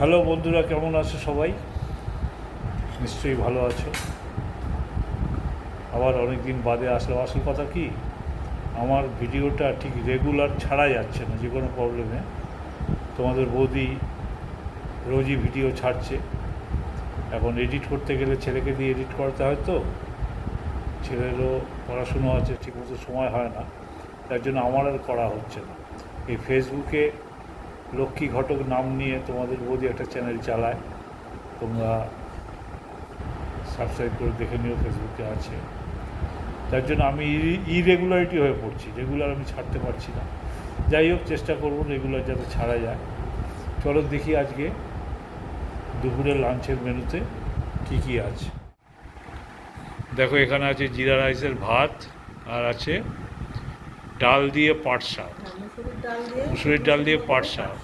Hello বন্ধুরা, কেমন আছো সবাই? নিশ্চয়ই ভালো আছো। আবার অনেক দিন বাদে আসলো। আসল কথা কি, আমার ভিডিওটা ঠিক রেগুলার ছাড়া যাচ্ছে না, যে কোনো প্রবলেমে। তোমাদের বৌদি রোজই ভিডিও ছাড়ছে। এখন এডিট করতে গেলে ছেলেকে দিয়ে এডিট করাতে হয়, তো ছেলেরও পড়াশুনো আছে, ঠিকমতো সময় হয় না। তার জন্য আমার আর করা হচ্ছে না। এই ফেসবুকে লক্ষ্মী ঘটক নাম নিয়ে তোমাদের বৌদি একটা চ্যানেল চালায়, তোমরা সাবস্ক্রাইব করে দেখে নিও, ফেসবুকে আছে। তার জন্য আমি ইরেগুলারিটি হয়ে পড়ছি, রেগুলার আমি ছাড়তে পারছি না। যাই হোক, চেষ্টা করব রেগুলার যাতে ছাড়া যায়। চলো দেখি আজকে দুপুরের লাঞ্চের মেনুতে কি কি আছে। দেখো, এখানে আছে জিরা রাইসের ভাত, আর আছে ডাল দিয়ে পাট শাক, মুসুরির ডাল দিয়ে পাট শাক।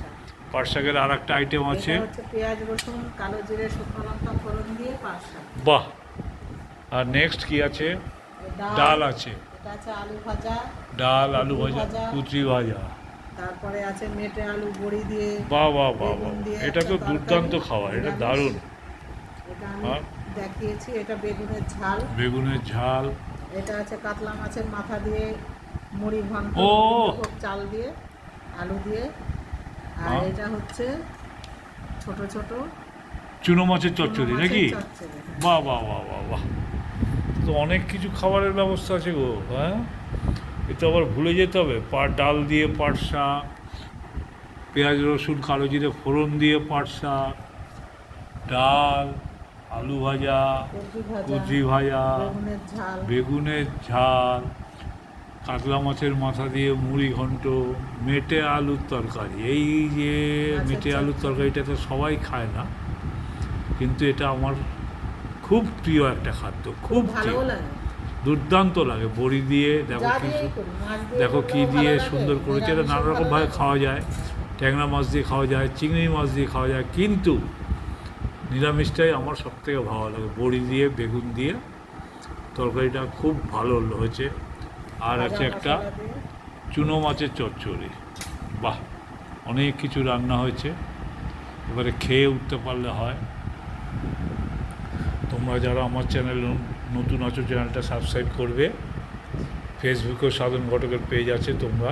পাট শাকের আর একটা আইটেম আছে পেঁয়াজ রসুন কালো জিরে শুকনো লঙ্কা ফোড়ন দিয়ে পাট শাক। বাহ! আর নেক্সট কি আছে? ডাল আছে, এটা আছে আলু ভাজা, ডাল আলু ভাজা, কুচি ভাজা, তারপরে আছে মেটে আলু বড়ি দিয়ে। বাহ বাহ বাহ বাহ, এটা তো দুর্দান্ত খাবার, এটা দারুণ। এটা আমি দেখিয়েছি। এটা বেগুনের ঝাল, বেগুনের ঝাল। এটা আছে কাতলা মাছের মাথা দিয়ে মুড়ি ঘন্ট, ও চাল দিয়ে আলু দিয়ে। আর এটা হচ্ছে ছোট ছোট চুনো মাছের চচ্চড়ি নাকি? চচ্চড়ি। বাহ বাহ বাহ বাহ বাহ, তো অনেক কিছু খাবারের ব্যবস্থা আছে গো। হ্যাঁ, এটা আবার ভুলে যেতে হবে। ডাল দিয়ে পাট শাক, পেঁয়াজ রসুন কালো জিরে ফোড়ন দিয়ে পাট শাক, ডাল, আলু ভাজা, কুচি ভাজা, বেগুনের ঝাল, কাতলা মাছের মাথা দিয়ে মুড়ি ঘন্ট, মেটে আলুর তরকারি। এই যে মেটে আলুর তরকারিটা তো সবাই খায় না, কিন্তু এটা আমার খুব প্রিয় একটা খাদ্য, খুব প্রিয়, দুর্দান্ত লাগে। বড়ি দিয়ে দেখো কিছু, দেখো কী দিয়ে সুন্দর করেছে। এটা নানা রকমভাবে খাওয়া যায়, ট্যাংরা মাছ দিয়ে খাওয়া যায়, চিংড়ি মাছ দিয়ে খাওয়া যায়, কিন্তু নিরামিষটাই আমার সবথেকে ভালো লাগে। বড়ি দিয়ে বেগুন দিয়ে তরকারিটা খুব ভালো হয়েছে। আর আছে একটা চুনো মাছের চচ্চড়ি। বাহ, অনেক কিছু রান্না হয়েছে, এবারে খেয়ে উঠতে পারলে হয়। তোমরা যারা আমার চ্যানেল নতুন আছো, চ্যানেলটা সাবস্ক্রাইব করবে। ফেসবুকেও সাধন ঘটকের পেজ আছে, তোমরা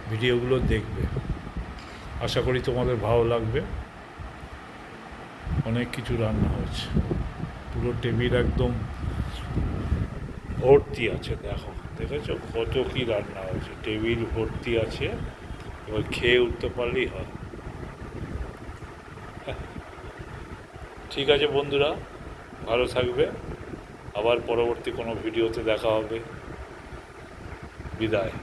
ভিডিওগুলো দেখবে। আশা করি তোমাদের ভালো লাগবে। অনেক কিছু রান্না হয়েছে, পুরো টেবিল একদম ভর্তি আছে। দেখো, দেখেছো কত কি রান্না হয়েছে, টেবিল ভর্তি আছে। এবার খেয়ে উঠতে পারলেই হয়। ঠিক আছে বন্ধুরা, ভালো থাকবে। আবার পরবর্তী কোনো ভিডিওতে দেখা হবে। বিদায়।